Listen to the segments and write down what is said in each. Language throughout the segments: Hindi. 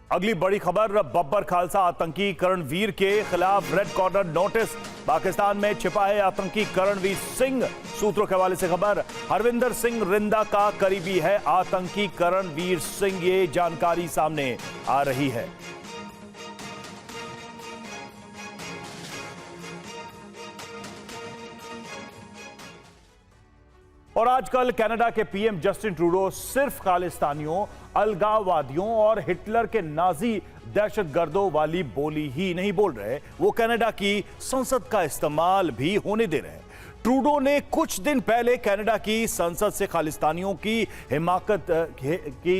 अगली बड़ी खबर, बब्बर खालसा आतंकी करणवीर के खिलाफ रेड कॉर्नर नोटिस। पाकिस्तान में छिपा है आतंकी करणवीर सिंह। सूत्रों के हवाले से खबर, हरविंदर सिंह रिंदा का करीबी है आतंकी करणवीर सिंह, ये जानकारी सामने आ रही है। और आजकल कनाडा के पीएम जस्टिन ट्रूडो सिर्फ खालिस्तानियों, अलगाववादियों और हिटलर के नाजी दहशतगर्दों वाली बोली ही नहीं बोल रहे, वो कनाडा की संसद का इस्तेमाल भी होने दे रहे हैं। ट्रूडो ने कुछ दिन पहले कनाडा की संसद से खालिस्तानियों की हिमाकत की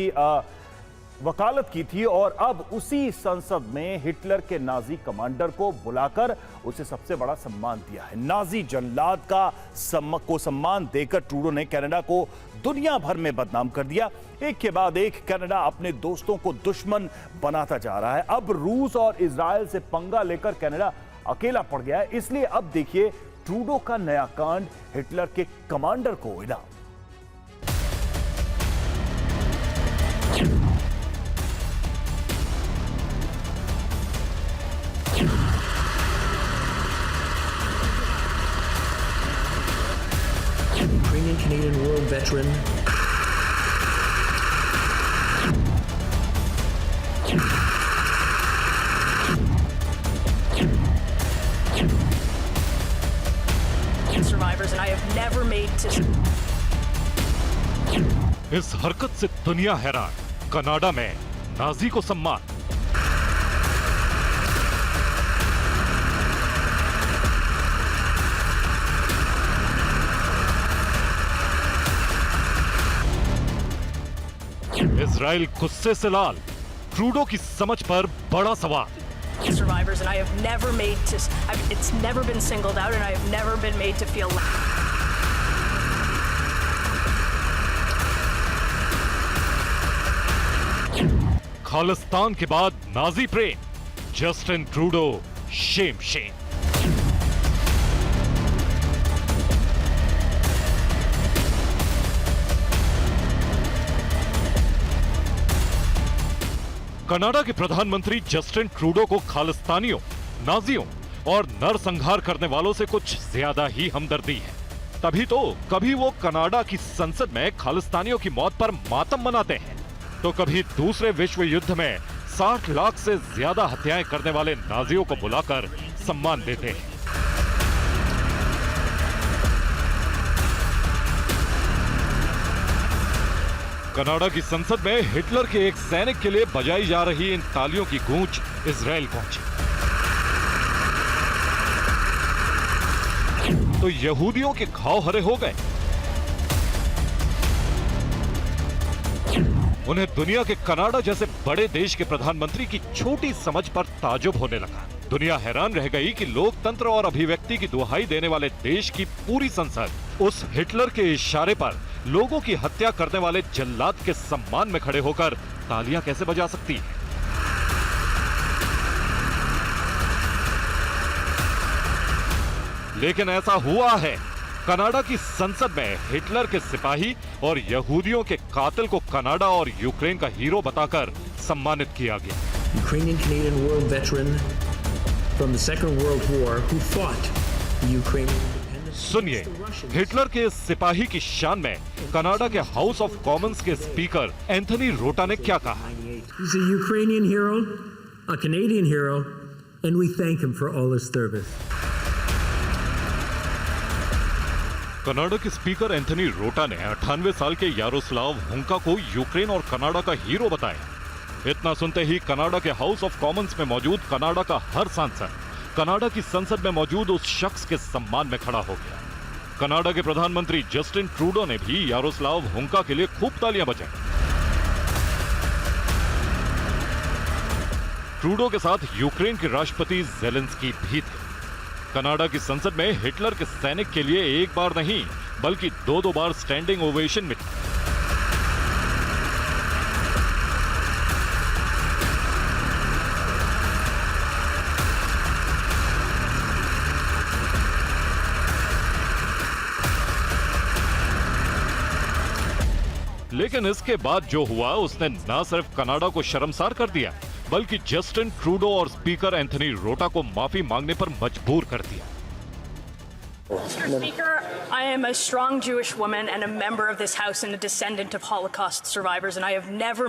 वकालत की थी और अब उसी संसद में हिटलर के नाजी कमांडर को बुलाकर उसे सबसे बड़ा सम्मान दिया है। नाजी जल्लाद को सम्मान देकर ट्रूडो ने कनाडा को दुनिया भर में बदनाम कर दिया। एक के बाद एक कनाडा अपने दोस्तों को दुश्मन बनाता जा रहा है। अब रूस और इजराइल से पंगा लेकर कनाडा अकेला पड़ गया है। इसलिए अब देखिए ट्रूडो का नया कांड, हिटलर के कमांडर को इनाम। Ukrainian Canadian World Veteran. Survivors and I have never made to. इस हरकत से दुनिया हैरान, कनाडा में नाजी को सम्मान। इजराइल गुस्से से लाल, ट्रूडो की समझ पर बड़ा सवाल। Survivors and I have never made to. It's never been singled out and I have never been made to feel. Khalistan के बाद नाजी प्रेम, Justin Trudeau shame shame. Canada के प्रधानमंत्री जस्टिन ट्रूडो को खालिस्तानियों, नाजियों और नरसंहार करने वालों से कुछ ज्यादा ही हमदर्दी है। तभी तो कभी वो कनाडा की संसद में खालिस्तानियों की मौत पर मातम मनाते हैं, तो कभी दूसरे विश्व युद्ध में 60 लाख से ज्यादा हत्याएं करने वाले नाजियों को बुलाकर सम्मान देते हैं। कनाडा की संसद में हिटलर के एक सैनिक के लिए बजाई जा रही इन तालियों की गूंज इजराइल पहुंची। तो यहूदियों के घाव हरे हो गए। उन्हें दुनिया के कनाडा जैसे बड़े देश के प्रधानमंत्री की छोटी समझ पर ताजुब होने लगा। दुनिया हैरान रह गई कि लोकतंत्र और अभिव्यक्ति की दुहाई देने वाले देश की पूरी संसद उस हिटलर के इशारे पर लोगों की हत्या करने वाले जल्लाद के सम्मान में खड़े होकर तालियां कैसे बजा सकती है। लेकिन ऐसा हुआ है। कनाडा की संसद में हिटलर के सिपाही और यहूदियों के कातिल को कनाडा और यूक्रेन का हीरो बताकर सम्मानित किया गया। Ukrainian Canadian World Veteran from the Second World War who fought the Ukrainian independence. सुनिए, हिटलर के सिपाही की शान में कनाडा के हाउस ऑफ कॉमन्स के स्पीकर एंथनी रोटा ने क्या कहा। He's a Ukrainian hero, a Canadian hero, and we thank him for all his service. Canada के स्पीकर एंथनी रोटा ने 98 साल के यारोस्लाव हुंका को यूक्रेन और कनाडा का हीरो बताया। इतना सुनते ही कनाडा के हाउस ऑफ कॉमन्स में मौजूद कनाडा का हर सांसद कनाडा की संसद में मौजूद उस शख्स के सम्मान में खड़ा हो गया। कनाडा के प्रधानमंत्री जस्टिन ट्रूडो ने भी यारोस्लाव हुंका के लिए खूब तालियां बजाई। ट्रूडो के साथ यूक्रेन के राष्ट्रपति ज़ेलेंस्की भी थे। कनाडा की संसद में हिटलर के सैनिक के लिए एक बार नहीं बल्कि दो बार स्टैंडिंग ओवेशन मिली। लेकिन इसके बाद जो हुआ उसने न सिर्फ कनाडा को शर्मसार कर दिया बल्कि जस्टिन ट्रूडो और स्पीकर एंथनी रोटा को माफी मांगने पर मजबूर कर दिया। Mr. Speaker, I am a strong Jewish woman and a member of this House and a descendant of Holocaust survivors, and I have never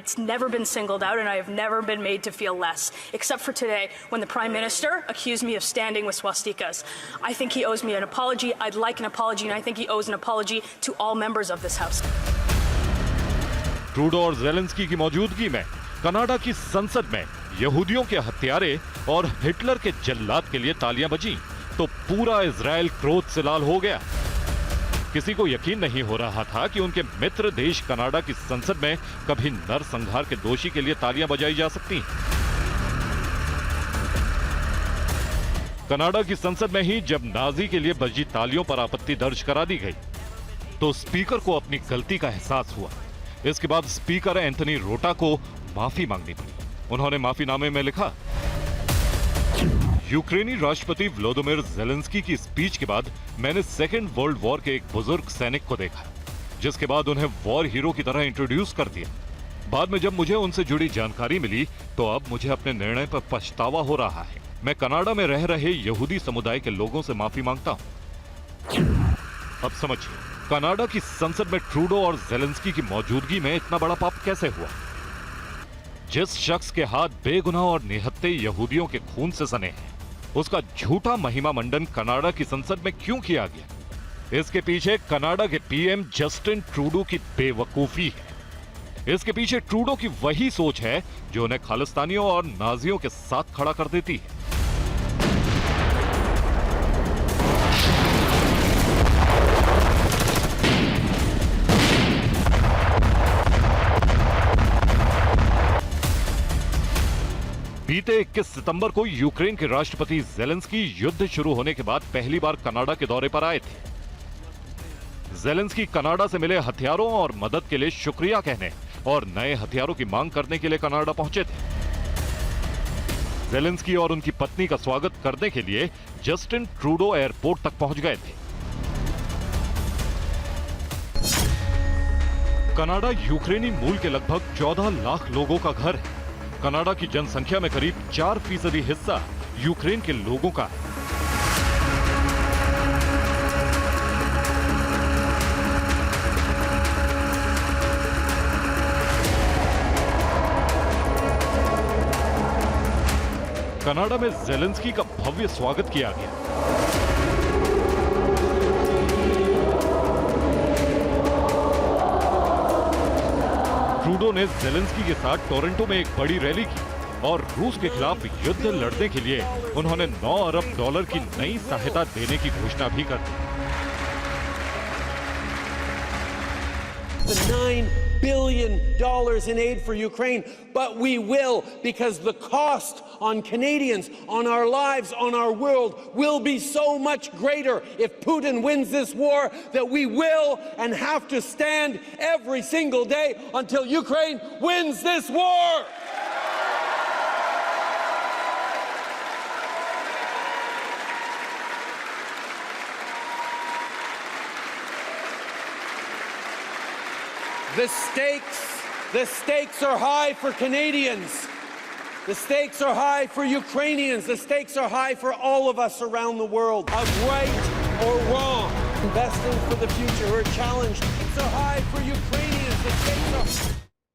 it's never been singled out, and I have never been made to feel less, except for today when the Prime Minister accused me of standing with swastikas. I think he owes me an apology. I'd like an apology, and I think he owes an apology to all members of this House. Trudeau और ज़ेलेंस्की की मौजूदगी में कनाडा की संसद में यहूदियों के हत्यारे और हिटलर के जल्लाद के लिए तालियां बजीं, तो पूरा इजराइल क्रोध से लाल हो गया। किसी को यकीन नहीं हो रहा था कि उनके मित्र देश कनाडा की संसद में कभी नरसंहार के दोषी के लिए तालियां बजाई जा सकती हैं। कनाडा की संसद में ही जब नाजी के लिए बजी तालियों पर आपत्ति दर्ज करा दी गई, तो स्पीकर को अपनी गलती का एहसास हुआ। इसके बाद स्पीकर एंथनी रोटा को माफी मांगनी पड़ी। उन्होंने माफीनामे में लिखा, यूक्रेनी राष्ट्रपति व्लादिमीर ज़ेलेंस्की की स्पीच के बाद मैंने सेकेंड वर्ल्ड वॉर के एक बुजुर्ग सैनिक को देखा, जिसके बाद उन्हें वॉर हीरो की तरह इंट्रोड्यूस कर दिया। बाद में जब मुझे उनसे जुड़ी जानकारी मिली, तो अब मुझे अपने निर्णय पर पछतावा हो रहा है। मैं कनाडा में रह रहे यहूदी समुदाय के लोगों से माफी मांगता हूं। अब समझिए, कनाडा की संसद में ट्रूडो और ज़ेलेंस्की की मौजूदगी में इतना बड़ा पाप कैसे हुआ। जिस शख्स के हाथ बेगुनाह और निहत्थे यहूदियों के खून से सने हैं, उसका झूठा महिमा मंडन कनाडा की संसद में क्यों किया गया? इसके पीछे कनाडा के पीएम जस्टिन ट्रूडो की बेवकूफी है। इसके पीछे ट्रूडो की वही सोच है जो उन्हें खालिस्तानियों और नाजियों के साथ खड़ा कर देती है। बीते 21 सितंबर को यूक्रेन के राष्ट्रपति ज़ेलेंस्की युद्ध शुरू होने के बाद पहली बार कनाडा के दौरे पर आए थे। ज़ेलेंस्की कनाडा से मिले हथियारों और मदद के लिए शुक्रिया कहने और नए हथियारों की मांग करने के लिए कनाडा पहुंचे थे। ज़ेलेंस्की और उनकी पत्नी का स्वागत करने के लिए जस्टिन ट्रूडो एयरपोर्ट तक पहुंच गए थे। कनाडा यूक्रेनी मूल के लगभग 14 लाख लोगों का घर है। कनाडा की जनसंख्या में करीब 4% हिस्सा यूक्रेन के लोगों का है। कनाडा में ज़ेलेंस्की का भव्य स्वागत किया गया। ट्रूडो ने ज़ेलेंस्की के साथ टोरंटो में एक बड़ी रैली की और रूस के खिलाफ युद्ध लड़ने के लिए उन्होंने $9 अरब की नई सहायता देने की घोषणा भी कर दी। The $9 billion in aid for Ukraine, but we will, because the cost on Canadians, on our lives, on our world will be so much greater if Putin wins this war, that we will and have to stand every single day until Ukraine wins this war. The stakes are high for Canadians. The stakes are high for Ukrainians. The stakes are high for all of us around the world. Of right or wrong, investing for the future or challenged. The stakes are high for Ukrainians. The stakes are